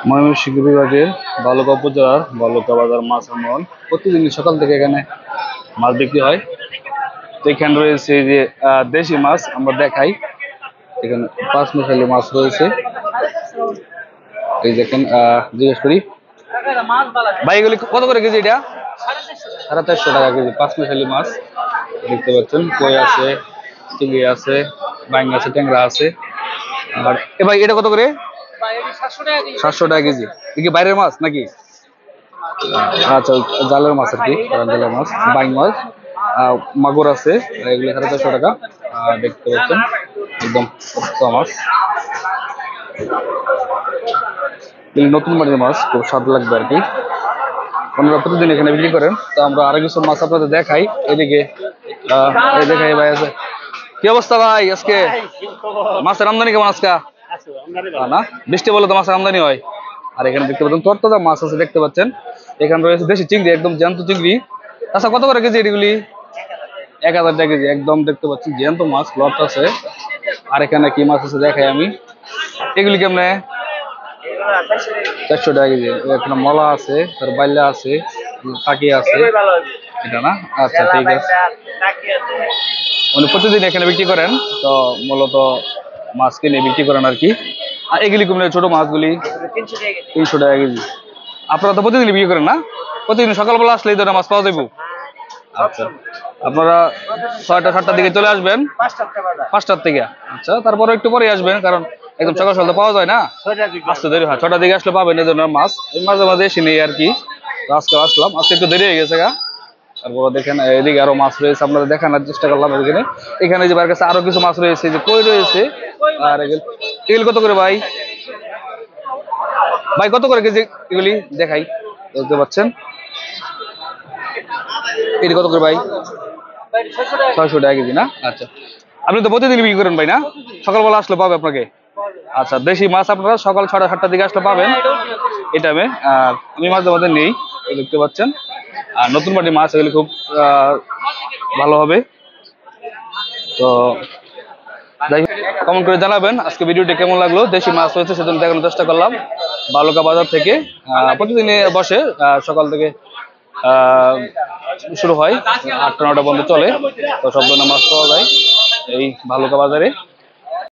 ময়মনসিংহ বিভাগের বালুকা উপজেলার বালুকা বাজার মাছ মহল প্রতিদিন সকাল থেকে এখানে মাছ বিক্রি হয়। তো এখানে রয়েছে যে দেশি মাছ আমরা দেখাই, এখানে পাঁচ মিশালি মাছ রয়েছে। এই দেখেন, জিজ্ঞেস করি ভাই এগুলি কত করে কেজি? এটা 450 টাকা কেজি পাঁচ মিশালি মাছ দেখতে পাচ্ছেন। কই আছে, চিংড়ি আছে, বাইং আছে, ট্যাংরা আছে। আর এ ভাই এটা কত করে? 700 টাকা কেজি। এ কি বাইরের মাছ নাকি? আচ্ছা, জালের মাছ আর কি, জালের মাছ, বাইং মাছ, মাগুর আছে, এগুলো 450 টাকা। দেখতে পাচ্ছেন একদম সস্তা মাছ, নতুন বাড়ির মাছ, খুব স্বাদ লাগবে আর কি। ওনারা প্রতিদিন এখানে বিক্রি করেন। তো আমরা আরো কিছু মাছ আপনাদের দেখাই। এদিকে এই দেখাই ভাই আছে। কি অবস্থা ভাই আজকে? মাছের আমদানি কেমন আজকে? না, বৃষ্টি বলে তো মাছের আমদানি হয়। আর এখানে দেখতে পাচ্ছেন তরতাজা মাছ আছে, দেখতে পাচ্ছেন। এখানে রয়েছে দেশি চিংড়ি, একদম জ্যান্ত চিংড়ি। আচ্ছা, কত করে কেজি এগুলি? 1000 টাকা কেজি, একদম দেখতে পাচ্ছি জ্যান্ত মাছ, লট আছে। আর এখানে কি মাছ আছে দেখাই আমি। এগুলি কেমনে? 400 টাকা কেজি। এখানে মলা আছে, তার বাইলা আছে, টাকি আছে, এটা না? আচ্ছা, ঠিক আছে। উনি প্রতিদিন এখানে বিক্রি করেন, তো মূলত মাছ কিনে বিক্রি করেন আর কি। আর এগুলি কমলে ছোট মাছগুলি 300 টাকা কেজি। আপনারা তো প্রতিদিন বিক্রি করেন না? প্রতিদিন সকালবেলা আসলে এই ধরনের মাছ পাওয়া যাবে। আচ্ছা, আপনারা 6টা-7টার দিকে চলে আসবেন, 5টার থেকে। আচ্ছা, তারপরে একটু পরে আসবেন, কারণ একদম সকাল সকাল তো পাওয়া যায় না, আসতে দেরি হয়। 6টার দিকে আসলে পাবেন এই ধরনের মাছ। এই মাঝে মাঝে এসে নেই আর কি। আজকে আসলাম, আজকে একটু দেরি হয়ে গেছে গা। তারপরে দেখেন এদিকে আরো মাছ রয়েছে, আপনাদের দেখানোর চেষ্টা করলাম। এখানে এখানে যে বার কাছে আরো কিছু মাছ রয়েছে, যে কই রয়েছে। আর এগুলি কত করে ভাই? ভাই কত করে কেজি এগুলি দেখাই, দেখতে পাচ্ছেন। এটি কত করে ভাই? 600 টাকা কেজি না? আচ্ছা, আপনি তো প্রতিদিন বিক্রি করেন ভাই না? সকালবেলা আসলে পাবে আপনাকে। আচ্ছা, দেশি মাছ আপনারা সকাল 6টা-7টার দিকে আসলে পাবেন এই টাইমে। আর আমি মাঝে মাঝে নেই, দেখতে পাচ্ছেন। আর নতুন বাড়ির মাছ এগুলি খুব ভালো হবে। তো যাই হোক, কমেন্ট করে জানাবেন আজকে ভিডিওটি কেমন লাগলো। দেশি মাছ হয়েছে সেজন্য দেখানোর চেষ্টা করলাম বালুকা বাজার থেকে। প্রতিদিনে বসে, সকাল থেকে শুরু হয়, 8টা-9টা পর্যন্ত চলে। তো সব ধরনের মাছ পাওয়া যায় এই বালুকা বাজারে।